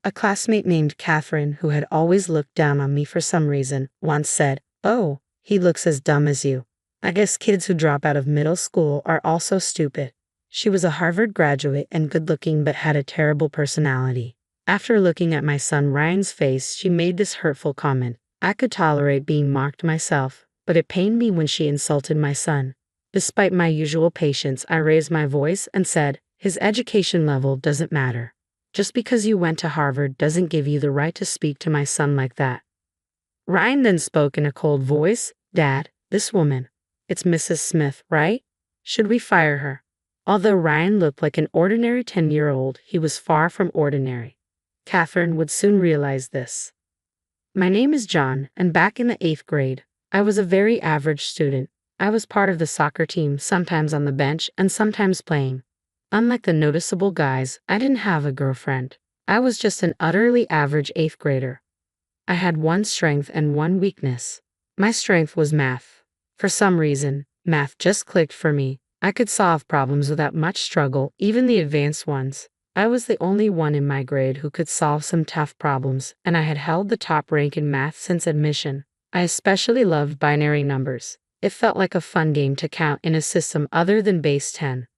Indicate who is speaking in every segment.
Speaker 1: A classmate named Catherine, who had always looked down on me for some reason, once said, "Oh, he looks as dumb as you. I guess kids who drop out of middle school are also stupid." She was a Harvard graduate and good-looking but had a terrible personality. After looking at my son Ryan's face, she made this hurtful comment. I could tolerate being mocked myself, but it pained me when she insulted my son. Despite my usual patience, I raised my voice and said, "His education level doesn't matter. Just because you went to Harvard doesn't give you the right to speak to my son like that." Ryan then spoke in a cold voice, "Dad, this woman, it's Mrs. Smith, right? Should we fire her?" Although Ryan looked like an ordinary 10-year-old, he was far from ordinary. Catherine would soon realize this. My name is John, and back in the 8th grade, I was a very average student. I was part of the soccer team, sometimes on the bench and sometimes playing. Unlike the noticeable guys, I didn't have a girlfriend. I was just an utterly average 8th grader. I had one strength and one weakness. My strength was math. For some reason, math just clicked for me. I could solve problems without much struggle, even the advanced ones. I was the only one in my grade who could solve some tough problems, and I had held the top rank in math since admission. I especially loved binary numbers. It felt like a fun game to count in a system other than base 10.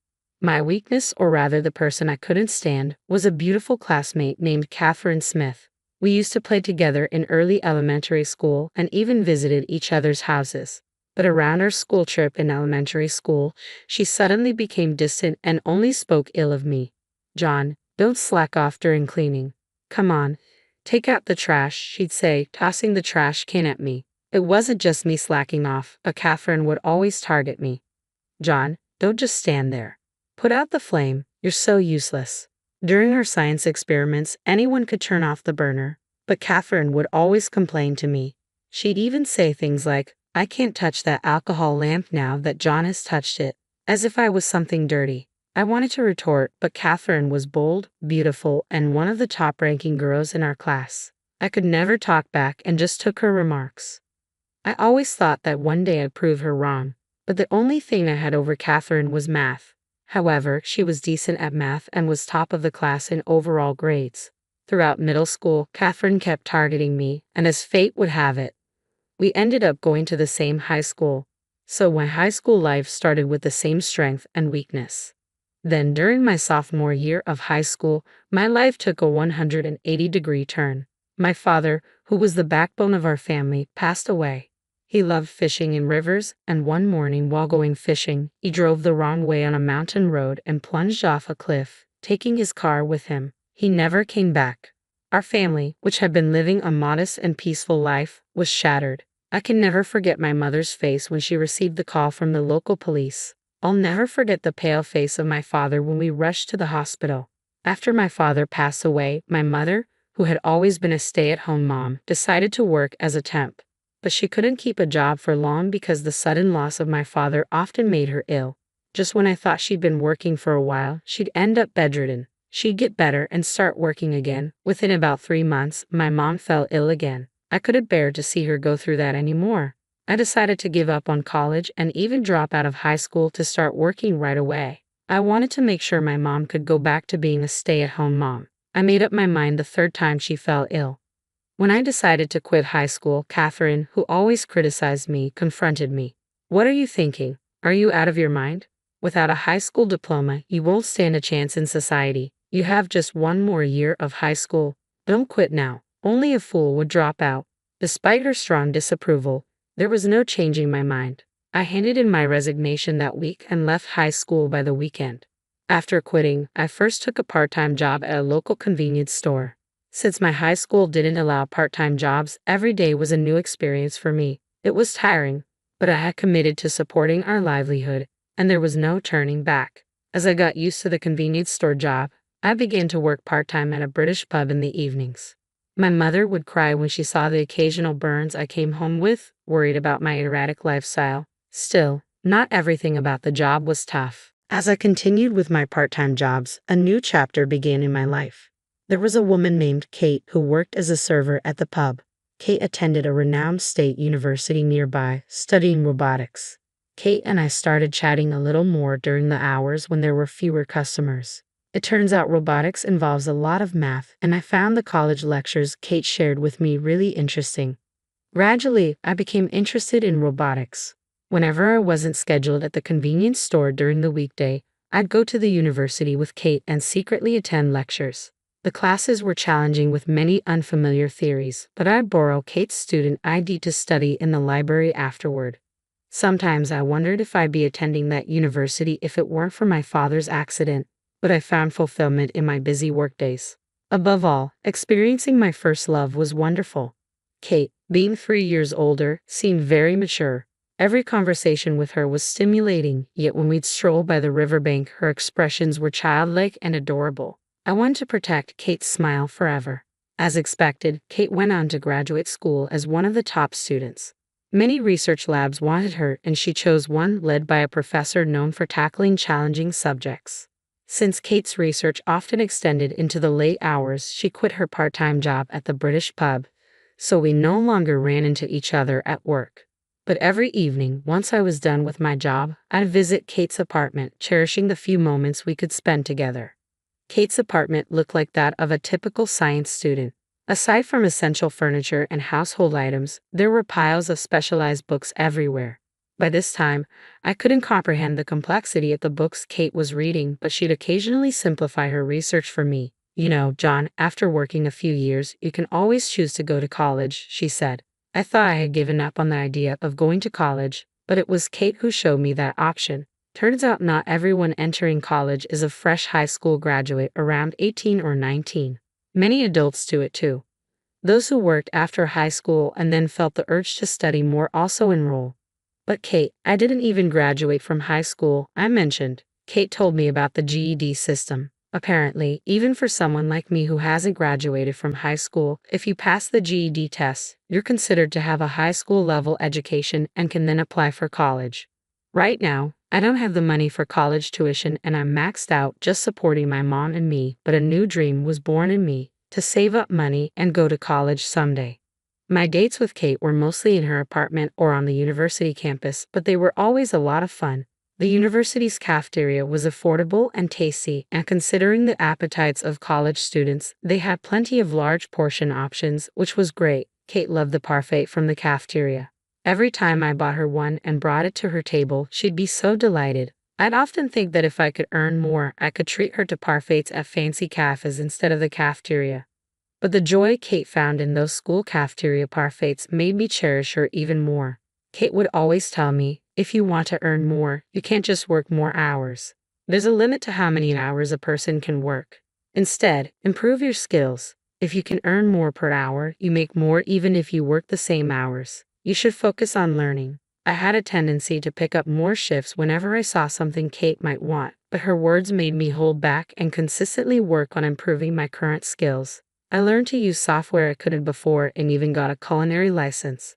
Speaker 1: My weakness, or rather the person I couldn't stand, was a beautiful classmate named Catherine Smith. We used to play together in early elementary school and even visited each other's houses. But around our school trip in elementary school, she suddenly became distant and only spoke ill of me. "John, don't slack off during cleaning. Come on, take out the trash," she'd say, tossing the trash can at me. It wasn't just me slacking off, but Catherine would always target me. "John, don't just stand there. Put out the flame, you're so useless." During our science experiments, anyone could turn off the burner, but Catherine would always complain to me. She'd even say things like, "I can't touch that alcohol lamp now that John has touched it," as if I was something dirty. I wanted to retort, but Catherine was bold, beautiful, and one of the top-ranking girls in our class. I could never talk back and just took her remarks. I always thought that one day I'd prove her wrong, but the only thing I had over Catherine was math. However, she was decent at math and was top of the class in overall grades. Throughout middle school, Catherine kept targeting me, and as fate would have it, we ended up going to the same high school. So my high school life started with the same strength and weakness. Then, during my sophomore year of high school, my life took a 180-degree turn. My father, who was the backbone of our family, passed away. He loved fishing in rivers, and one morning while going fishing, he drove the wrong way on a mountain road and plunged off a cliff, taking his car with him. He never came back. Our family, which had been living a modest and peaceful life, was shattered. I can never forget my mother's face when she received the call from the local police. I'll never forget the pale face of my father when we rushed to the hospital. After my father passed away, my mother, who had always been a stay-at-home mom, decided to work as a temp. But she couldn't keep a job for long because the sudden loss of my father often made her ill. Just when I thought she'd been working for a while, she'd end up bedridden. She'd get better and start working again. Within about 3 months, my mom fell ill again. I couldn't bear to see her go through that anymore. I decided to give up on college and even drop out of high school to start working right away. I wanted to make sure my mom could go back to being a stay-at-home mom. I made up my mind the 3rd time she fell ill. When I decided to quit high school, Catherine, who always criticized me, confronted me. "What are you thinking? Are you out of your mind? Without a high school diploma, you won't stand a chance in society. You have just 1 more year of high school. Don't quit now. Only a fool would drop out." Despite her strong disapproval, there was no changing my mind. I handed in my resignation that week and left high school by the weekend. After quitting, I first took a part-time job at a local convenience store. Since my high school didn't allow part-time jobs, every day was a new experience for me. It was tiring, but I had committed to supporting our livelihood, and there was no turning back. As I got used to the convenience store job, I began to work part-time at a British pub in the evenings. My mother would cry when she saw the occasional burns I came home with, worried about my erratic lifestyle. Still, not everything about the job was tough. As I continued with my part-time jobs, a new chapter began in my life. There was a woman named Kate who worked as a server at the pub. Kate attended a renowned state university nearby, studying robotics. Kate and I started chatting a little more during the hours when there were fewer customers. It turns out robotics involves a lot of math, and I found the college lectures Kate shared with me really interesting. Gradually, I became interested in robotics. Whenever I wasn't scheduled at the convenience store during the weekday, I'd go to the university with Kate and secretly attend lectures. The classes were challenging with many unfamiliar theories, but I'd borrow Kate's student ID to study in the library afterward. Sometimes I wondered if I'd be attending that university if it weren't for my father's accident, but I found fulfillment in my busy workdays. Above all, experiencing my first love was wonderful. Kate, being 3 years older, seemed very mature. Every conversation with her was stimulating, yet when we'd stroll by the riverbank, her expressions were childlike and adorable. I wanted to protect Kate's smile forever. As expected, Kate went on to graduate school as one of the top students. Many research labs wanted her, and she chose one led by a professor known for tackling challenging subjects. Since Kate's research often extended into the late hours, she quit her part-time job at the British pub, so we no longer ran into each other at work. But every evening, once I was done with my job, I'd visit Kate's apartment, cherishing the few moments we could spend together. Kate's apartment looked like that of a typical science student. Aside from essential furniture and household items, there were piles of specialized books everywhere. By this time, I couldn't comprehend the complexity of the books Kate was reading, but she'd occasionally simplify her research for me. You know, John, after working a few years, you can always choose to go to college, she said. I thought I had given up on the idea of going to college, but it was Kate who showed me that option. Turns out not everyone entering college is a fresh high school graduate around 18 or 19. Many adults do it too. Those who worked after high school and then felt the urge to study more also enroll. But Kate, I didn't even graduate from high school, I mentioned. Kate told me about the GED system. Apparently, even for someone like me who hasn't graduated from high school, if you pass the GED test, you're considered to have a high school level education and can then apply for college. Right now, I don't have the money for college tuition and I'm maxed out just supporting my mom and me, but a new dream was born in me, to save up money and go to college someday. My dates with Kate were mostly in her apartment or on the university campus, but they were always a lot of fun. The university's cafeteria was affordable and tasty, and considering the appetites of college students, they had plenty of large portion options, which was great. Kate loved the parfait from the cafeteria. Every time I bought her one and brought it to her table, she'd be so delighted. I'd often think that if I could earn more, I could treat her to parfaits at fancy cafes instead of the cafeteria. But the joy Kate found in those school cafeteria parfaits made me cherish her even more. Kate would always tell me, if you want to earn more, you can't just work more hours. There's a limit to how many hours a person can work. Instead, improve your skills. If you can earn more per hour, you make more even if you work the same hours. You should focus on learning. I had a tendency to pick up more shifts whenever I saw something Kate might want, but her words made me hold back and consistently work on improving my current skills. I learned to use software I couldn't before and even got a culinary license.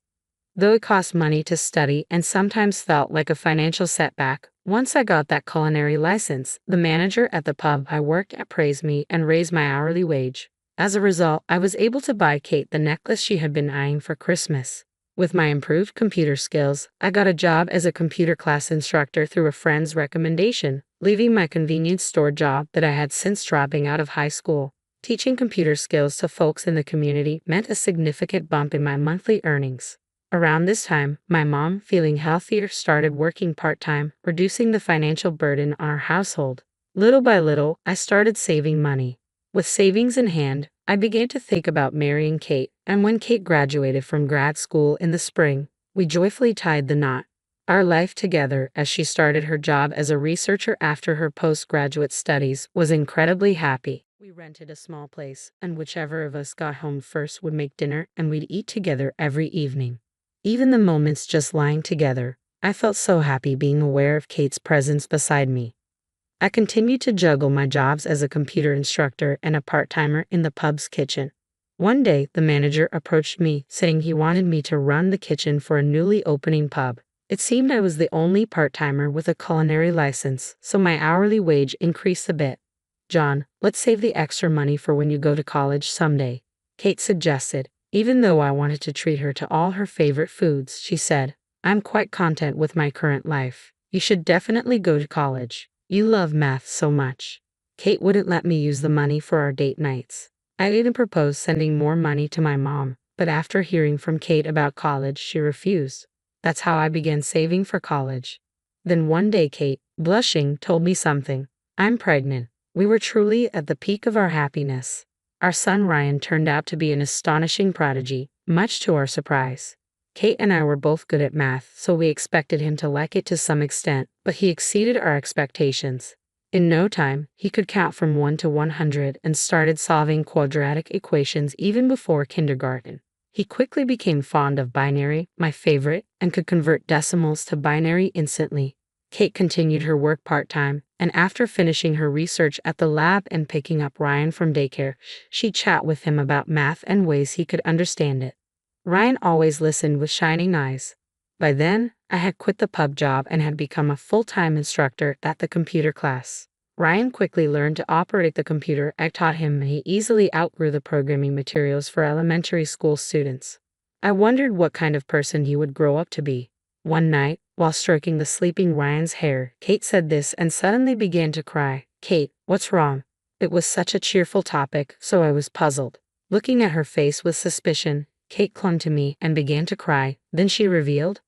Speaker 1: Though it cost money to study and sometimes felt like a financial setback, once I got that culinary license, the manager at the pub I worked at praised me and raised my hourly wage. As a result, I was able to buy Kate the necklace she had been eyeing for Christmas. With my improved computer skills, I got a job as a computer class instructor through a friend's recommendation, leaving my convenience store job that I had since dropping out of high school. Teaching computer skills to folks in the community meant a significant bump in my monthly earnings. Around this time, my mom, feeling healthier, started working part-time, reducing the financial burden on our household. Little by little, I started saving money. With savings in hand, I began to think about marrying Kate, and when Kate graduated from grad school in the spring, we joyfully tied the knot. Our life together, as she started her job as a researcher after her postgraduate studies, was incredibly happy. We rented a small place, and whichever of us got home first would make dinner, and we'd eat together every evening. Even the moments just lying together, I felt so happy being aware of Kate's presence beside me. I continued to juggle my jobs as a computer instructor and a part-timer in the pub's kitchen. One day, the manager approached me, saying he wanted me to run the kitchen for a newly opening pub. It seemed I was the only part-timer with a culinary license, so my hourly wage increased a bit. John, let's save the extra money for when you go to college someday, Kate suggested. Even though I wanted to treat her to all her favorite foods, she said, I'm quite content with my current life. You should definitely go to college. You love math so much. Kate wouldn't let me use the money for our date nights. I even proposed sending more money to my mom, but after hearing from Kate about college, she refused. That's how I began saving for college. Then one day Kate, blushing, told me something. I'm pregnant. We were truly at the peak of our happiness. Our son Ryan turned out to be an astonishing prodigy, much to our surprise. Kate and I were both good at math, so we expected him to like it to some extent, but he exceeded our expectations. In no time, he could count from 1 to 100 and started solving quadratic equations even before kindergarten. He quickly became fond of binary, my favorite, and could convert decimals to binary instantly. Kate continued her work part-time, and after finishing her research at the lab and picking up Ryan from daycare, she'd chat with him about math and ways he could understand it. Ryan always listened with shining eyes. By then, I had quit the pub job and had become a full-time instructor at the computer class. Ryan quickly learned to operate the computer I taught him, and he easily outgrew the programming materials for elementary school students. I wondered what kind of person he would grow up to be. One night, while stroking the sleeping Ryan's hair, Kate said this and suddenly began to cry. "Kate, what's wrong?" It was such a cheerful topic, so I was puzzled. Looking at her face with suspicion, Kate clung to me and began to cry. Then she revealed,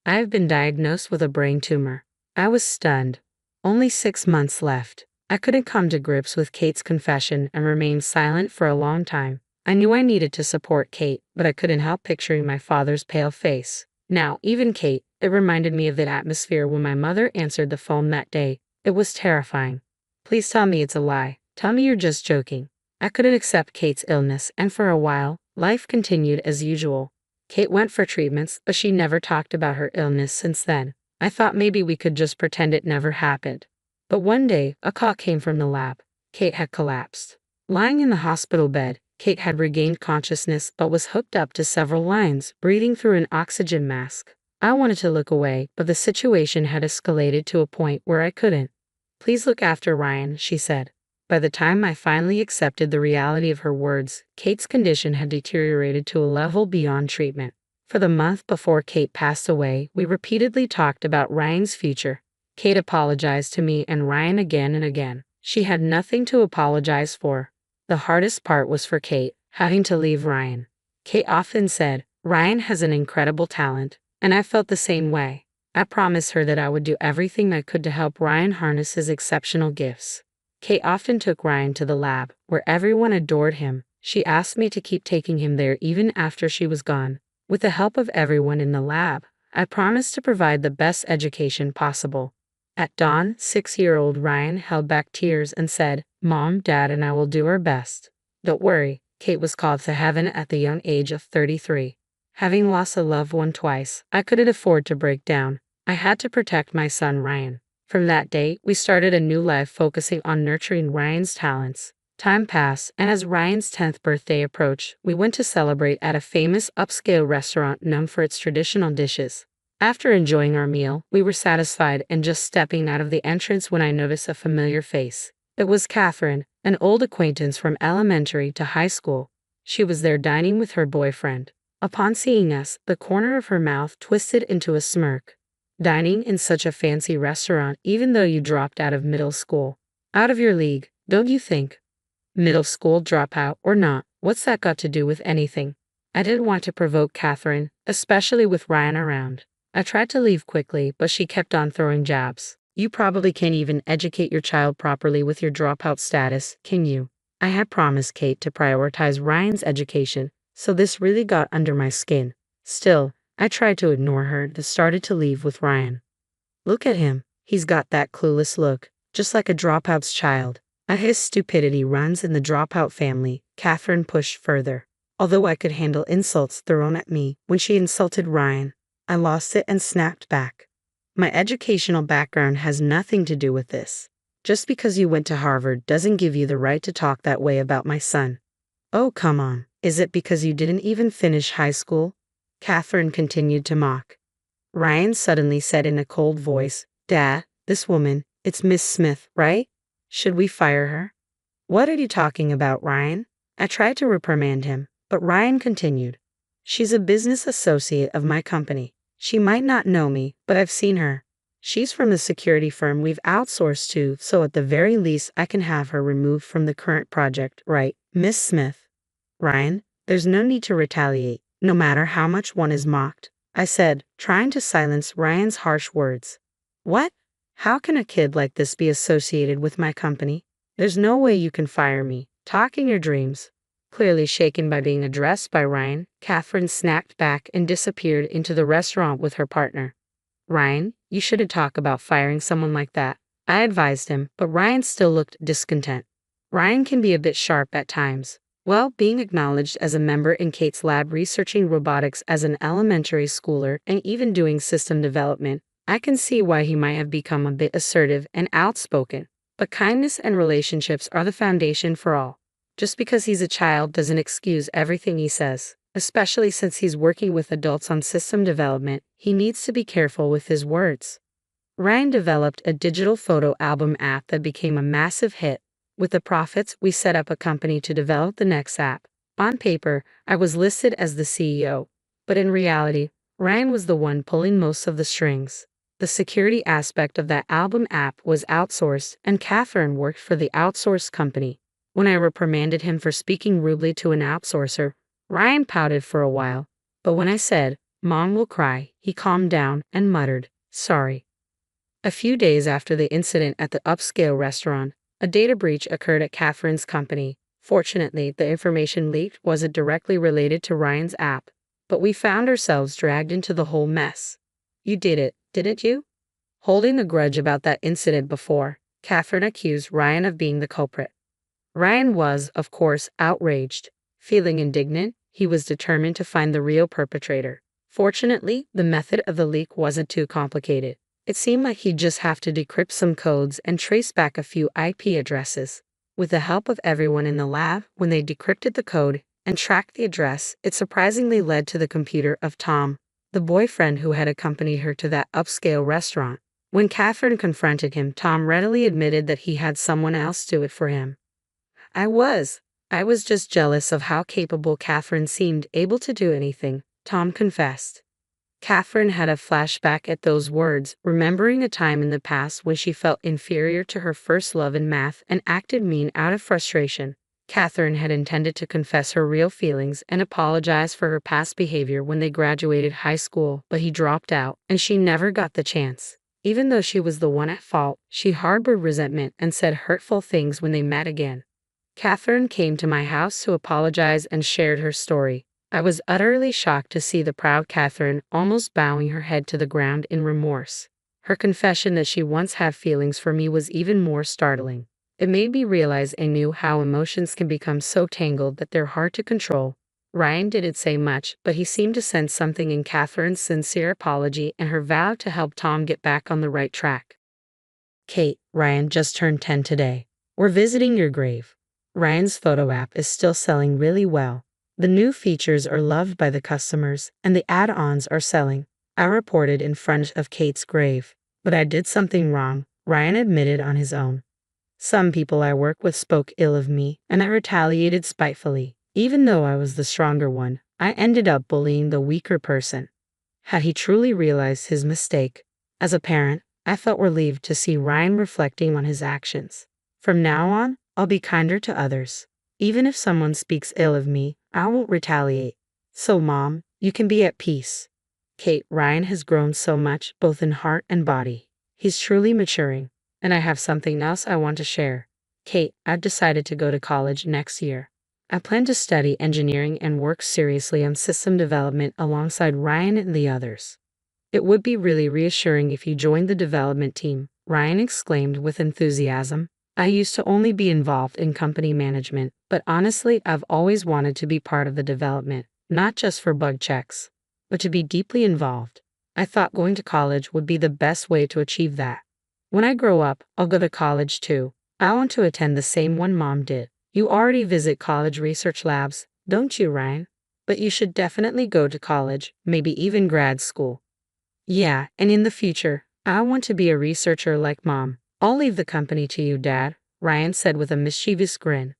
Speaker 1: I've been diagnosed with a brain tumor. I was stunned. Only 6 months left. I couldn't come to grips with Kate's confession and remained silent for a long time. I knew I needed to support Kate, but I couldn't help picturing my father's pale face. Now, even Kate, it reminded me of that atmosphere when my mother answered the phone that day. It was terrifying. "Please tell me it's a lie. Tell me you're just joking." I couldn't accept Kate's illness, and for a while, life continued as usual. Kate went for treatments, but she never talked about her illness since then. I thought maybe we could just pretend it never happened. But one day, a call came from the lab. Kate had collapsed. Lying in the hospital bed, Kate had regained consciousness but was hooked up to several lines, breathing through an oxygen mask. I wanted to look away, but the situation had escalated to a point where I couldn't. "Please look after Ryan," she said. By the time I finally accepted the reality of her words, Kate's condition had deteriorated to a level beyond treatment. For the month before Kate passed away, we repeatedly talked about Ryan's future. Kate apologized to me and Ryan again and again. She had nothing to apologize for. The hardest part was for Kate, having to leave Ryan. Kate often said, "Ryan has an incredible talent," and I felt the same way. I promised her that I would do everything I could to help Ryan harness his exceptional gifts. Kate often took Ryan to the lab, where everyone adored him. She asked me to keep taking him there even after she was gone. With the help of everyone in the lab, I promised to provide the best education possible. At dawn, 6-year-old Ryan held back tears and said, "Mom, Dad, and I will do our best." Don't worry, Kate was called to heaven at the young age of 33. Having lost a loved one twice, I couldn't afford to break down. I had to protect my son Ryan. From that day, we started a new life focusing on nurturing Ryan's talents. Time passed, and as Ryan's 10th birthday approached, we went to celebrate at a famous upscale restaurant known for its traditional dishes. After enjoying our meal, we were satisfied and just stepping out of the entrance when I noticed a familiar face. It was Catherine, an old acquaintance from elementary to high school. She was there dining with her boyfriend. Upon seeing us, the corner of her mouth twisted into a smirk. Dining in such a fancy restaurant even though you dropped out of middle school. Out of your league, don't you think? Middle school dropout or not, what's that got to do with anything? I didn't want to provoke Catherine, especially with Ryan around. I tried to leave quickly, but she kept on throwing jabs. "You probably can't even educate your child properly with your dropout status, can you?" I had promised Kate to prioritize Ryan's education, so this really got under my skin. Still, I tried to ignore her and started to leave with Ryan. "Look at him. He's got that clueless look, just like a dropout's child. His stupidity runs in the dropout family," Catherine pushed further. Although I could handle insults thrown at me when she insulted Ryan, I lost it and snapped back. "My educational background has nothing to do with this. Just because you went to Harvard doesn't give you the right to talk that way about my son." "Oh, come on. Is it because you didn't even finish high school?" Catherine continued to mock. Ryan suddenly said in a cold voice, "Dad, this woman, it's Miss Smith, right? Should we fire her?" "What are you talking about, Ryan?" I tried to reprimand him, but Ryan continued. "She's a business associate of my company. She might not know me, but I've seen her. She's from the security firm we've outsourced to, so at the very least I can have her removed from the current project, right, Miss Smith? Ryan, there's no need to retaliate, no matter how much one is mocked, I said, trying to silence Ryan's harsh words. What? How can a kid like this be associated with my company? There's no way you can fire me. Talking your dreams. Clearly shaken by being addressed by Ryan, Catherine snapped back and disappeared into the restaurant with her partner. Ryan, you shouldn't talk about firing someone like that, I advised him, but Ryan still looked discontent. Ryan can be a bit sharp at times. Well, being acknowledged as a member in Kate's lab researching robotics as an elementary schooler and even doing system development, I can see why he might have become a bit assertive and outspoken. But kindness and relationships are the foundation for all. Just because he's a child doesn't excuse everything he says. Especially since he's working with adults on system development, he needs to be careful with his words. Ryan developed a digital photo album app that became a massive hit. With the profits, we set up a company to develop the next app. On paper, I was listed as the CEO, but in reality, Ryan was the one pulling most of the strings. The security aspect of that album app was outsourced, and Catherine worked for the outsourced company. When I reprimanded him for speaking rudely to an outsourcer, Ryan pouted for a while, but when I said, "Mom will cry," he calmed down and muttered, "Sorry." A few days after the incident at the upscale restaurant, a data breach occurred at Catherine's company. Fortunately, the information leaked wasn't directly related to Ryan's app, but we found ourselves dragged into the whole mess. You did it, didn't you? Holding a grudge about that incident before, Catherine accused Ryan of being the culprit. Ryan was, of course, outraged. Feeling indignant, he was determined to find the real perpetrator. Fortunately, the method of the leak wasn't too complicated. It seemed like he'd just have to decrypt some codes and trace back a few IP addresses. With the help of everyone in the lab, when they decrypted the code and tracked the address, it surprisingly led to the computer of Tom, the boyfriend who had accompanied her to that upscale restaurant. When Catherine confronted him, Tom readily admitted that he had someone else do it for him. I was just jealous of how capable Catherine seemed able to do anything, Tom confessed. Catherine had a flashback at those words, remembering a time in the past when she felt inferior to her first love in math and acted mean out of frustration. Catherine had intended to confess her real feelings and apologize for her past behavior when they graduated high school, but he dropped out, and she never got the chance. Even though she was the one at fault, she harbored resentment and said hurtful things when they met again. Catherine came to my house to apologize and shared her story. I was utterly shocked to see the proud Catherine almost bowing her head to the ground in remorse. Her confession that she once had feelings for me was even more startling. It made me realize anew how emotions can become so tangled that they're hard to control. Ryan didn't say much, but he seemed to sense something in Catherine's sincere apology and her vow to help Tom get back on the right track. Kate, Ryan just turned 10 today. We're visiting your grave. Ryan's photo app is still selling really well. The new features are loved by the customers, and the add-ons are selling. I reported in front of Kate's grave, but I did something wrong, Ryan admitted on his own. Some people I work with spoke ill of me, and I retaliated spitefully. Even though I was the stronger one, I ended up bullying the weaker person. Had he truly realized his mistake? As a parent, I felt relieved to see Ryan reflecting on his actions. From now on, I'll be kinder to others. Even if someone speaks ill of me, I won't retaliate. So, Mom, you can be at peace. Kate, Ryan has grown so much, both in heart and body. He's truly maturing. And I have something else I want to share. Kate, I've decided to go to college next year. I plan to study engineering and work seriously on system development alongside Ryan and the others. It would be really reassuring if you joined the development team, Ryan exclaimed with enthusiasm. I used to only be involved in company management, but honestly, I've always wanted to be part of the development, not just for bug checks, but to be deeply involved. I thought going to college would be the best way to achieve that. When I grow up, I'll go to college too. I want to attend the same one Mom did. You already visit college research labs, don't you, Ryan? But you should definitely go to college, maybe even grad school. Yeah, and in the future, I want to be a researcher like Mom. I'll leave the company to you, Dad, Ryan said with a mischievous grin.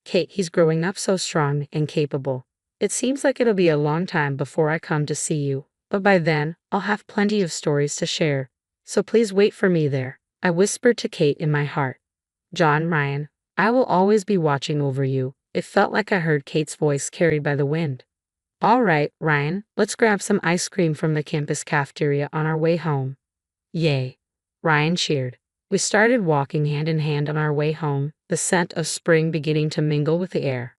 Speaker 1: Kate, he's growing up so strong and capable. It seems like it'll be a long time before I come to see you, but by then, I'll have plenty of stories to share. So please wait for me there, I whispered to Kate in my heart. John Ryan, I will always be watching over you. It felt like I heard Kate's voice carried by the wind. All right, Ryan, let's grab some ice cream from the campus cafeteria on our way home. Yay! Ryan cheered. We started walking hand in hand on our way home, the scent of spring beginning to mingle with the air.